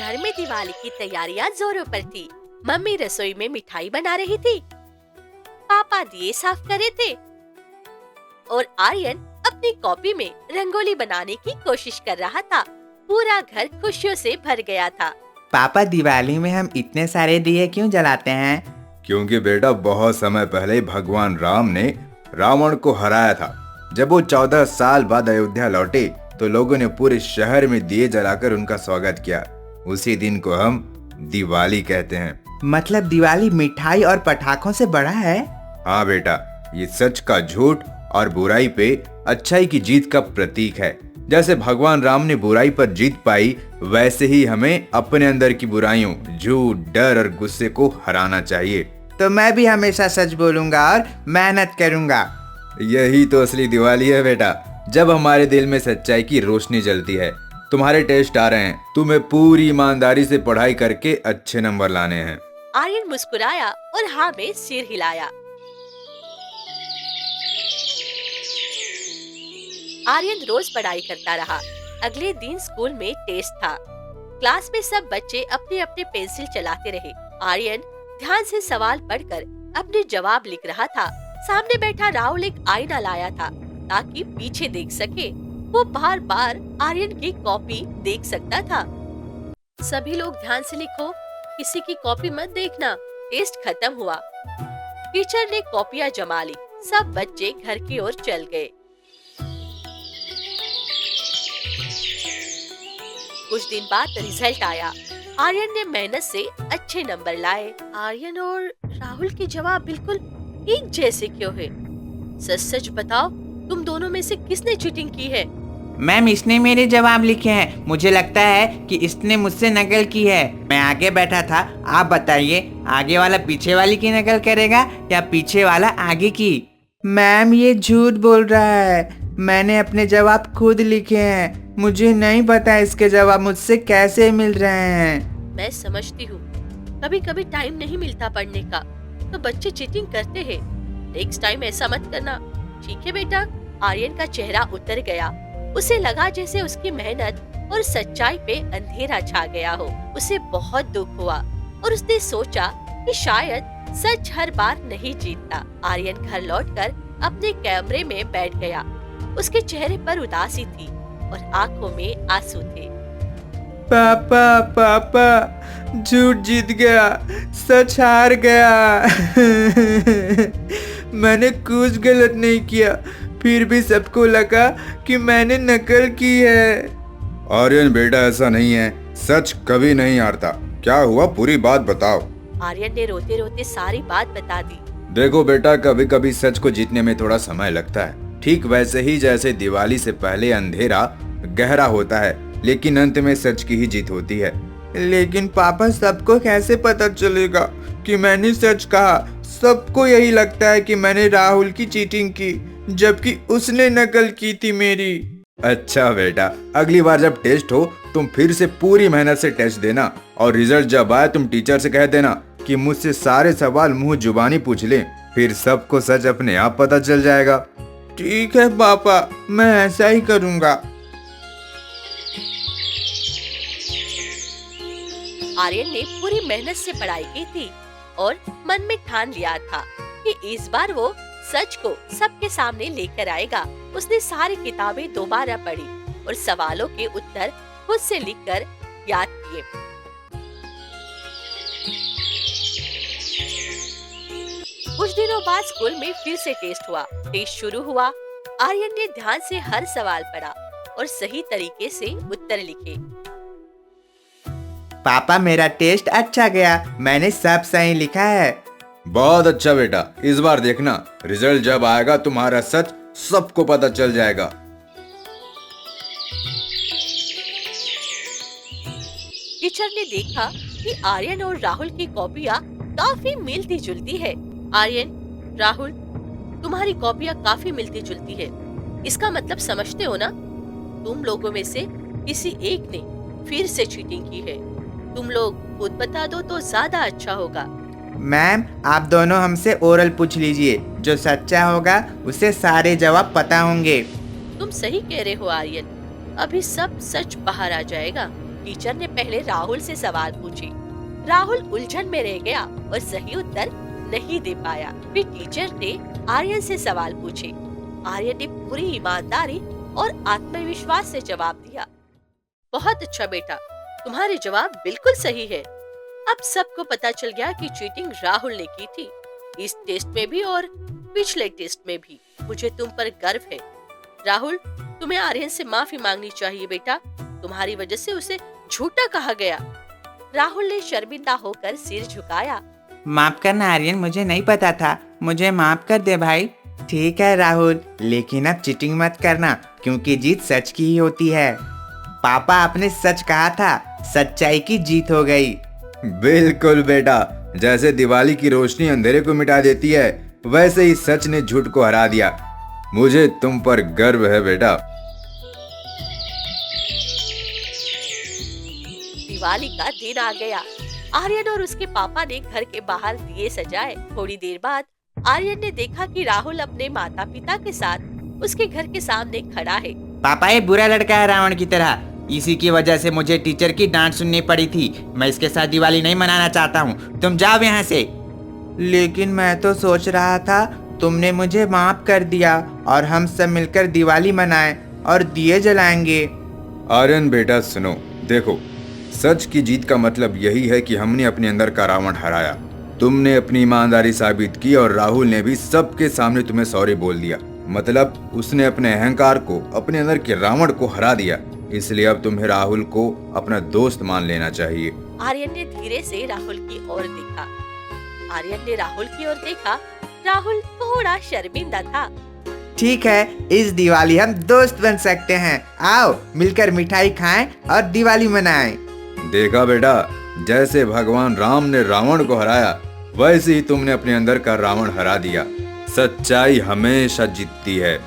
घर में दिवाली की तैयारियां जोरों पर थी। मम्मी रसोई में मिठाई बना रही थी, पापा दिए साफ कर रहे थे और आर्यन अपनी कॉपी में रंगोली बनाने की कोशिश कर रहा था। पूरा घर खुशियों से भर गया था। पापा, दिवाली में हम इतने सारे दिए क्यों जलाते हैं? क्योंकि बेटा बहुत समय पहले भगवान राम ने रावण को हराया था। जब वो 14 साल बाद अयोध्या लौटे तो लोगों ने पूरे शहर में दिए जलाकर उनका स्वागत किया। उसी दिन को हम दिवाली कहते हैं। मतलब दिवाली मिठाई और पटाखों से बड़ा है? हाँ बेटा, ये सच का झूठ और बुराई पे अच्छाई की जीत का प्रतीक है। जैसे भगवान राम ने बुराई पर जीत पाई, वैसे ही हमें अपने अंदर की बुराइयों, झूठ, डर और गुस्से को हराना चाहिए। तो मैं भी हमेशा सच बोलूंगा और मेहनत करूंगा। यही तो असली दिवाली है बेटा, जब हमारे दिल में सच्चाई की रोशनी जलती है। तुम्हारे टेस्ट आ रहे हैं, तुम्हें पूरी ईमानदारी से पढ़ाई करके अच्छे नंबर लाने हैं। आर्यन मुस्कुराया और हाँ में सिर हिलाया। आर्यन रोज पढ़ाई करता रहा। अगले दिन स्कूल में टेस्ट था। क्लास में सब बच्चे अपने अपने पेंसिल चलाते रहे। आर्यन ध्यान से सवाल पढ़कर अपने जवाब लिख रहा था। सामने बैठा राहुल एक आईना लाया था ताकि पीछे देख सके। वो बार बार आर्यन की कॉपी देख सकता था। सभी लोग ध्यान से लिखो, किसी की कॉपी मत देखना। टेस्ट खत्म हुआ। टीचर ने कॉपियां जमा ली। सब बच्चे घर की ओर चल गए। कुछ दिन बाद रिजल्ट आया। आर्यन ने मेहनत से अच्छे नंबर लाए। आर्यन और राहुल के जवाब बिल्कुल एक जैसे क्यों है? सच सच बताओ, तुम दोनों में से किसने चीटिंग की है? मैम, इसने मेरे जवाब लिखे हैं। मुझे लगता है कि इसने मुझसे नकल की है। मैं आगे बैठा था। आप बताइए, आगे वाला पीछे वाली की नकल करेगा या पीछे वाला आगे की? मैम, ये झूठ बोल रहा है। मैंने अपने जवाब खुद लिखे हैं। मुझे नहीं पता इसके जवाब मुझसे कैसे मिल रहे हैं। मैं समझती हूँ, कभी कभी टाइम नहीं मिलता पढ़ने का, तो बच्चे चीटिंग करते हैं। नेक्स्ट टाइम ऐसा मत करना, ठीक है बेटा? आर्यन का चेहरा उतर गया। उसे लगा जैसे उसकी मेहनत और सच्चाई पे अंधेरा छा गया हो। उसे बहुत दुख हुआ और उसने सोचा कि शायद सच हर बार नहीं जीतता। आर्यन घर लौटकर अपने कमरे में बैठ गया। उसके चेहरे पर उदासी थी और आंखों में आंसू थे। पापा, पापा, झूठ जीत गया, सच हार गया। मैंने कुछ गलत नहीं किया, फिर भी सबको लगा कि मैंने नकल की है। आर्यन बेटा, ऐसा नहीं है। सच कभी नहीं हारता। क्या हुआ, पूरी बात बताओ। आर्यन ने रोते रोते सारी बात बता दी। देखो बेटा, कभी कभी सच को जीतने में थोड़ा समय लगता है। ठीक वैसे ही जैसे दिवाली से पहले अंधेरा गहरा होता है, लेकिन अंत में सच की ही जीत होती है। लेकिन पापा, सबको कैसे पता चलेगा कि मैंने सच कहा? सबको यही लगता है कि मैंने राहुल की चीटिंग की, जबकि उसने नकल की थी मेरी। अच्छा बेटा, अगली बार जब टेस्ट हो तुम फिर से पूरी मेहनत से टेस्ट देना और रिजल्ट जब आए तुम टीचर से कह देना कि मुझसे सारे सवाल मुंह जुबानी पूछ लें। फिर सबको सच अपने आप पता चल जाएगा। ठीक है पापा, मैं ऐसा ही करूँगा। आर्यन ने पूरी मेहनत से पढ़ाई की थी और मन में ठान लिया था कि इस बार वो सच को सबके सामने लेकर आएगा। उसने सारी किताबें दोबारा पढ़ी और सवालों के उत्तर खुद से लिखकर याद किए। कुछ दिनों बाद स्कूल में फिर से टेस्ट हुआ। टेस्ट शुरू हुआ। आर्यन ने ध्यान से हर सवाल पढ़ा और सही तरीके से उत्तर लिखे। पापा, मेरा टेस्ट अच्छा गया। मैंने सब सही लिखा है। बहुत अच्छा बेटा, इस बार देखना, रिजल्ट जब आएगा तुम्हारा सच सबको पता चल जाएगा। टीचर ने देखा कि आर्यन और राहुल की कॉपियां काफी मिलती जुलती है। आर्यन, राहुल, तुम्हारी कॉपियां काफी मिलती जुलती है। इसका मतलब समझते हो ना? तुम लोगों में से किसी एक ने फिर से चीटिंग की है। तुम लोग खुद बता दो तो ज्यादा अच्छा होगा। मैम, आप दोनों हमसे ओरल पूछ लीजिए। जो सच्चा होगा उसे सारे जवाब पता होंगे। तुम सही कह रहे हो आर्यन, अभी सब सच बाहर आ जाएगा। टीचर ने पहले राहुल से सवाल पूछे। राहुल उलझन में रह गया और सही उत्तर नहीं दे पाया। फिर टीचर ने आर्यन से सवाल पूछे। आर्यन ने पूरी ईमानदारी और आत्मविश्वास से जवाब दिया। बहुत अच्छा बेटा, तुम्हारे जवाब बिल्कुल सही है। अब सबको पता चल गया कि चीटिंग राहुल ने की थी, इस टेस्ट में भी और पिछले टेस्ट में भी। मुझे तुम पर गर्व है। राहुल, तुम्हें आर्यन से माफी मांगनी चाहिए बेटा, तुम्हारी वजह से उसे झूठा कहा गया। राहुल ने शर्मिंदा होकर सिर झुकाया। माफ करना आर्यन, मुझे नहीं पता था, मुझे माफ कर दे भाई। ठीक है राहुल, लेकिन अब चीटिंग मत करना, क्योंकि जीत सच की ही होती है। पापा, आपने सच कहा था, सच्चाई की जीत हो गई। बिल्कुल बेटा, जैसे दिवाली की रोशनी अंधेरे को मिटा देती है, वैसे ही सच ने झूठ को हरा दिया। मुझे तुम पर गर्व है बेटा। दिवाली का दिन आ गया। आर्यन और उसके पापा ने घर के बाहर दिए सजाए। थोड़ी देर बाद आर्यन ने देखा कि राहुल अपने माता पिता के साथ उसके घर के सामने खड़ा है। पापा, ये बुरा लड़का है रावण की तरह, इसी की वजह से मुझे टीचर की डांट सुननी पड़ी थी। मैं इसके साथ दिवाली नहीं मनाना चाहता हूँ, तुम जाओ यहाँ से। लेकिन मैं तो सोच रहा था तुमने मुझे माफ कर दिया और हम सब मिलकर दिवाली मनाएं और दिए जलाएंगे। आर्यन बेटा सुनो, देखो, सच की जीत का मतलब यही है कि हमने अपने अंदर का रावण हराया। तुमने अपनी ईमानदारी साबित की और राहुल ने भी सबके सामने तुम्हें सॉरी बोल दिया। मतलब उसने अपने अहंकार को, अपने अंदर के रावण को हरा दिया। इसलिए अब तुम्हें राहुल को अपना दोस्त मान लेना चाहिए। आर्यन ने धीरे से राहुल की ओर देखा। आर्यन ने राहुल की ओर देखा। राहुल थोड़ा शर्मिंदा था। ठीक है, इस दिवाली हम दोस्त बन सकते हैं। आओ मिलकर मिठाई खाएं और दिवाली मनाएं। देखा बेटा, जैसे भगवान राम ने रावण को हराया, वैसे ही तुमने अपने अंदर का रावण हरा दिया। सच्चाई हमेशा जीतती है।